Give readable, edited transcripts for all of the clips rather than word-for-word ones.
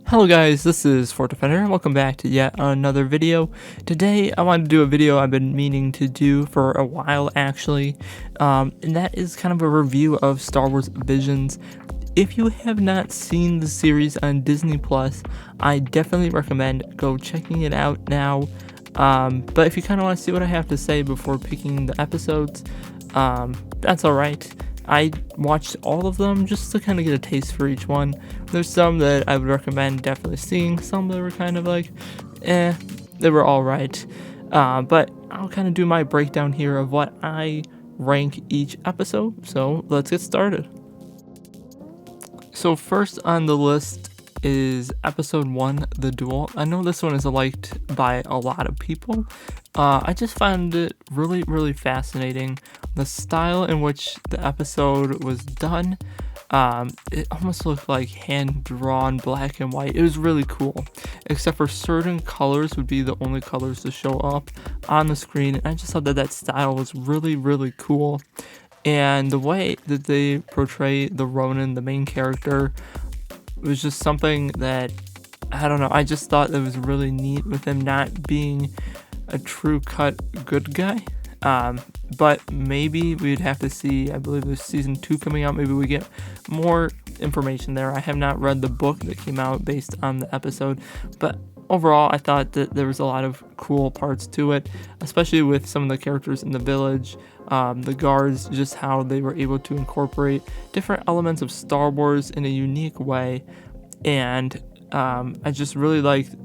Hello guys, this is Fort Defender and welcome back to yet another video. Today I wanted to do a video I've been meaning to do for a while actually, and that is kind of a review of Star Wars Visions. If you have not seen the series on Disney Plus, I definitely recommend go checking it out now. But if you kind of want to see what I have to say before picking the episodes, that's alright. I watched all of them just to kind of get a taste for each one. There's some that I would recommend definitely seeing, some that were kind of like, they were alright. But I'll kind of do my breakdown here of what I rank each episode, so let's get started. So first on the list is episode 1, The Duel. I know this one is liked by a lot of people. I just found it really fascinating. The style in which the episode was done, it almost looked like hand-drawn black and white. It was really cool, except for certain colors would be the only colors to show up on the screen. And I just thought that style was really cool. And the way that they portray the Ronin, the main character, was just something that, I don't know, I just thought it was really neat with him not being a true cut good guy. But maybe we'd have to see. I believe there's season 2 coming out. Maybe we get more information there. I have not read the book that came out based on the episode, but overall I thought that there was a lot of cool parts to it, especially with some of the characters in the village, the guards, just how they were able to incorporate different elements of Star Wars in a unique way. And I just really liked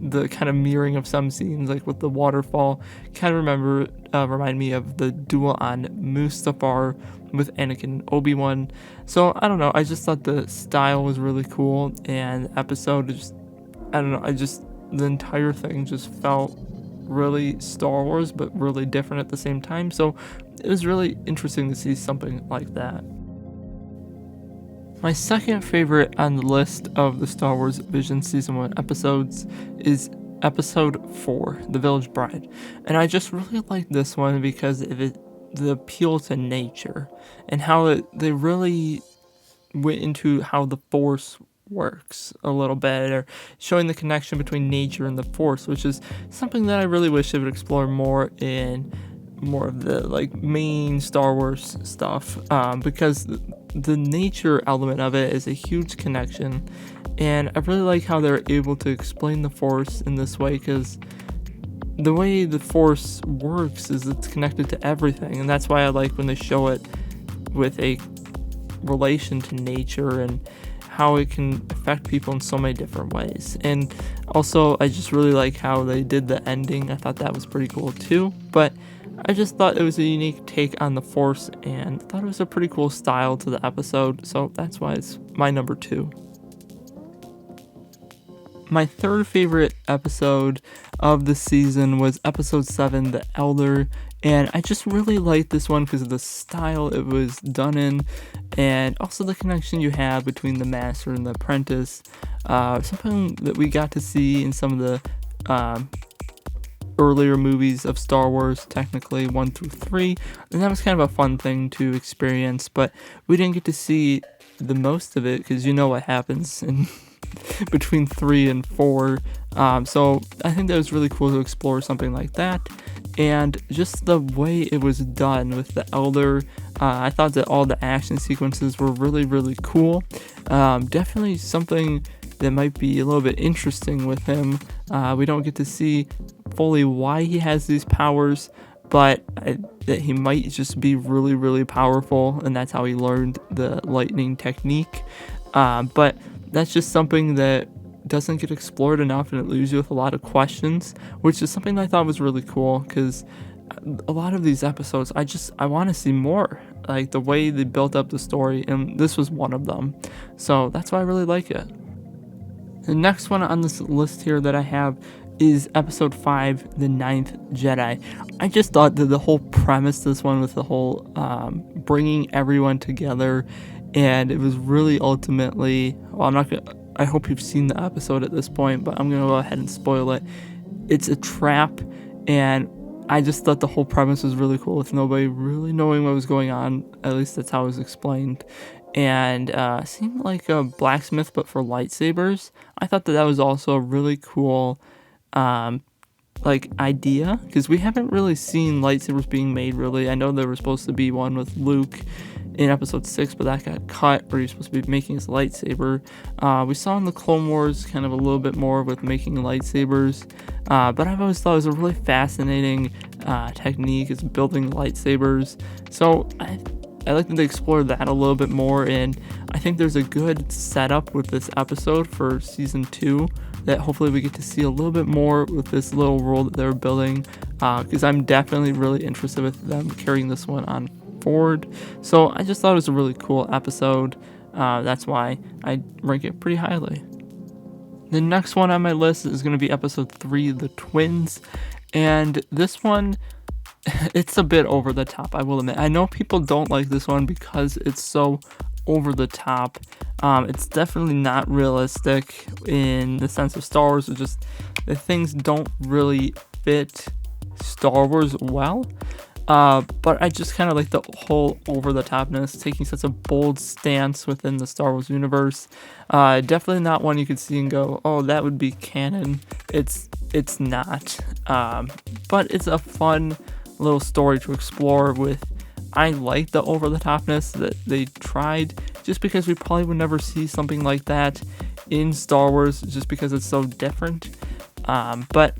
the kind of mirroring of some scenes, like with the waterfall. Kind of remind me of the duel on Mustafar with Anakin and Obi-Wan. So I don't know, I just thought the style was really cool, and the episode just, I don't know, the entire thing just felt really Star Wars, but really different at the same time. So it was really interesting to see something like that. My second favorite on the list of the Star Wars Vision Season 1 episodes is episode 4, The Village Bride. And I just really like this one because of the appeal to nature and how they really went into how the Force works a little bit, or showing the connection between nature and the Force, which is something that I really wish they would explore more in more of the main Star Wars stuff, because the nature element of it is a huge connection, and I really like how they're able to explain the Force in this way, because the way the Force works is it's connected to everything, and that's why I like when they show it with a relation to nature and how it can affect people in so many different ways. And also I just really like how they did the ending. I thought that was pretty cool too, but I just thought it was a unique take on the Force and thought it was a pretty cool style to the episode, so that's why it's my number 2. My third favorite episode of the season was episode 7, The Elder, and I just really liked this one because of the style it was done in, and also the connection you have between the master and the apprentice, something that we got to see in some of the earlier movies of Star Wars, technically 1 through 3, and that was kind of a fun thing to experience, but we didn't get to see the most of it because you know what happens in between 3 and 4, so I think that was really cool to explore something like that. And just the way it was done with the Elder, I thought that all the action sequences were really cool. Definitely something that might be a little bit interesting with him. We don't get to see fully why he has these powers, but that he might just be really powerful, and that's how he learned the lightning technique. But that's just something that doesn't get explored enough, and it leaves you with a lot of questions, which is something that I thought was really cool, because a lot of these episodes I want to see more, like the way they built up the story, and this was one of them, so that's why I really like it. The next one on this list here that I have is episode 5, The Ninth Jedi. I just thought that the whole premise of this one, with the whole bringing everyone together, and it was really ultimately, well, I hope you've seen the episode at this point, but I'm going to go ahead and spoil it. It's a trap, and I just thought the whole premise was really cool, with nobody really knowing what was going on. At least that's how it was explained. and seemed like a blacksmith but for lightsabers. I thought that was also a really cool um, like idea, because we haven't really seen lightsabers being made really. I know there was supposed to be one with Luke in episode 6, but that got cut, where he's supposed to be making his lightsaber. We saw in the Clone Wars kind of a little bit more with making lightsabers, but I've always thought it was a really fascinating technique, is building lightsabers. So I like that they explore that a little bit more, and I think there's a good setup with this episode for season 2 that hopefully we get to see a little bit more with this little world that they're building, because I'm definitely really interested with them carrying this one on forward. So I just thought it was a really cool episode. That's why I rank it pretty highly. The next one on my list is going to be episode 3, The Twins, and this one, it's a bit over the top, I will admit. I know people don't like this one because it's so over the top. It's definitely not realistic in the sense of Star Wars. It's just the things don't really fit Star Wars well. But I just kind of like the whole over the topness, taking such a bold stance within the Star Wars universe. Definitely not one you could see and go, oh, that would be canon. It's not. But it's a fun little story to explore with. I like the over the topness that they tried, just because we probably would never see something like that in Star Wars, just because it's so different. But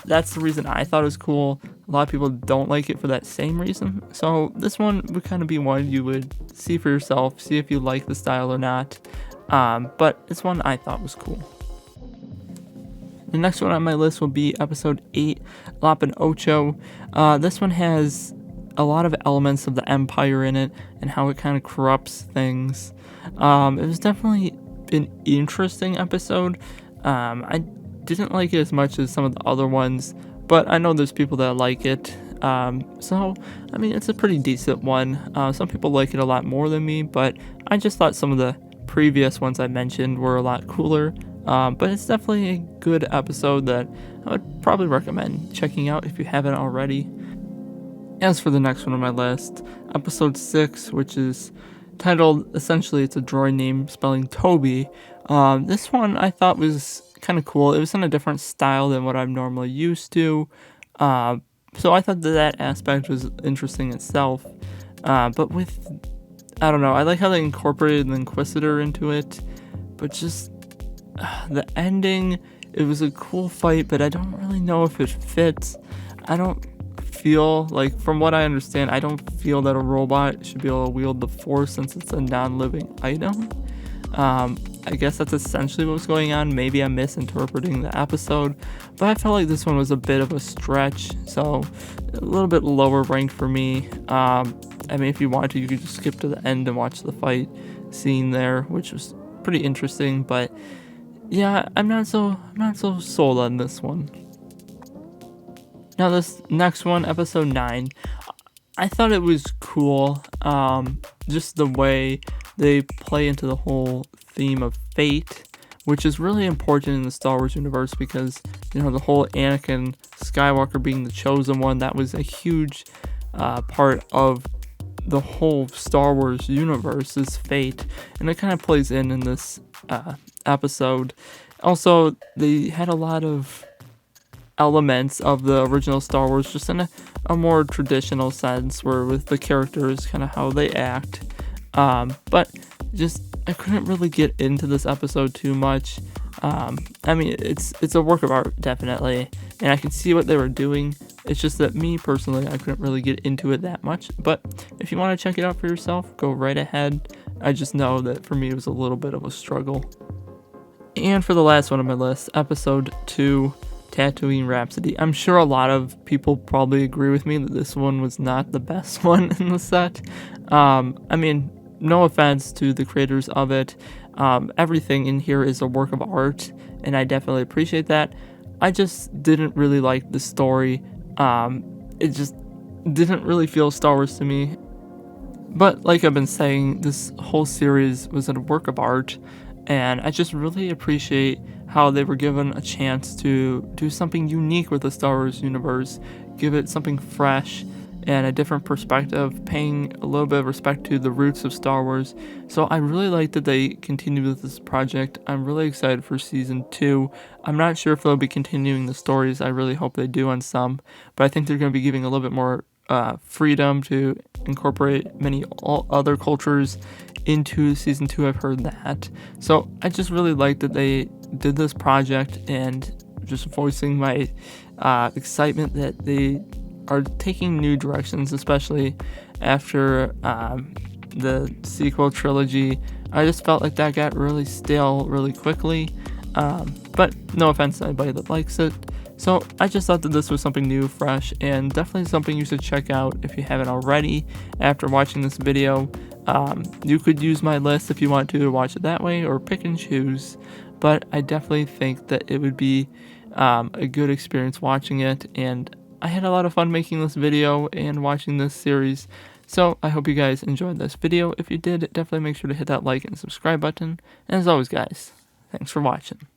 that's the reason I thought it was cool. A lot of people don't like it for that same reason. So this one would kind of be one you would see for yourself, see if you like the style or not. But it's one I thought was cool. The next one on my list will be episode 8, Lop and Ocho. This one has a lot of elements of the Empire in it and how it kind of corrupts things. It was definitely an interesting episode. I didn't like it as much as some of the other ones, but I know there's people that like it. So, I mean, it's a pretty decent one. Some people like it a lot more than me, but I just thought some of the previous ones I mentioned were a lot cooler. But it's definitely a good episode that I would probably recommend checking out if you haven't already. As for the next one on my list, episode 6, which is titled, essentially it's a droid name spelling Toby. This one I thought was kind of cool. It was in a different style than what I'm normally used to. So I thought that aspect was interesting itself. But with, I don't know, I like how they incorporated the Inquisitor into it, but just the ending, it was a cool fight, but I don't really know if it fits. I don't feel like, from what I understand, I don't feel that a robot should be able to wield the Force since it's a non-living item. I guess that's essentially what's going on. Maybe I'm misinterpreting the episode, but I felt like this one was a bit of a stretch, so a little bit lower ranked for me. I mean, if you wanted to, you could just skip to the end and watch the fight scene there, which was pretty interesting, but yeah, I'm not so sold on this one. Now this next one, episode 9, I thought it was cool. Just the way they play into the whole theme of fate, which is really important in the Star Wars universe, because, you know, the whole Anakin Skywalker being the chosen one, that was a huge part of the whole Star Wars universe, is fate, and it kind of plays in this episode. Also, they had a lot of elements of the original Star Wars, just in a more traditional sense, where with the characters, kind of how they act. But just, I couldn't really get into this episode too much. I mean, it's a work of art, definitely, and I can see what they were doing. It's just that me, personally, I couldn't really get into it that much. But if you want to check it out for yourself, go right ahead. I just know that for me, it was a little bit of a struggle. And for the last one on my list, episode 2, Tatooine Rhapsody. I'm sure a lot of people probably agree with me that this one was not the best one in the set. I mean, no offense to the creators of it. Everything in here is a work of art, and I definitely appreciate that. I just didn't really like the story. It just didn't really feel Star Wars to me. But like I've been saying, this whole series was a work of art, and I just really appreciate how they were given a chance to do something unique with the Star Wars universe, give it something fresh, and a different perspective, paying a little bit of respect to the roots of Star Wars. So I really like that they continue with this project. I'm really excited for season 2. I'm not sure if they'll be continuing the stories. I really hope they do on some, but I think they're going to be giving a little bit more freedom to incorporate many other cultures into season 2. I've heard that. So I just really like that they did this project, and just voicing my excitement that they are taking new directions, especially after the sequel trilogy. I just felt like that got really stale really quickly, but no offense to anybody that likes it. So I just thought that this was something new, fresh, and definitely something you should check out if you haven't already after watching this video. You could use my list if you want to watch it that way, or pick and choose, but I definitely think that it would be a good experience watching it, and I had a lot of fun making this video and watching this series. So I hope you guys enjoyed this video. If you did, definitely make sure to hit that like and subscribe button. And as always, guys, thanks for watching.